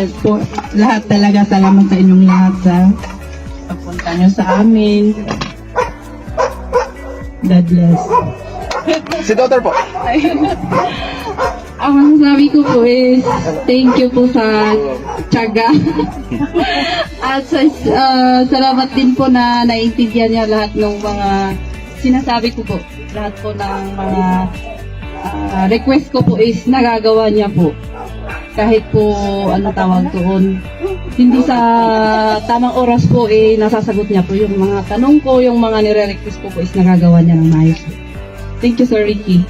lahat po, lahat talaga, salamat sa inyong lahat sa pagpunta nyo sa amin. God bless. Si Daughter po. Ang sabi ko po is, thank you po sa tiyaga. At salamat din po na naiintindihan niya lahat ng mga sinasabi ko po. Lahat po ng mga request ko po is nagagawa niya po. Kahit po, ano tawag doon, hindi sa tamang oras po nasasagot niya po yung mga tanong ko, yung mga nire-request ko po is nagagawa niya ng maayos. Thank you, Sir Ricky.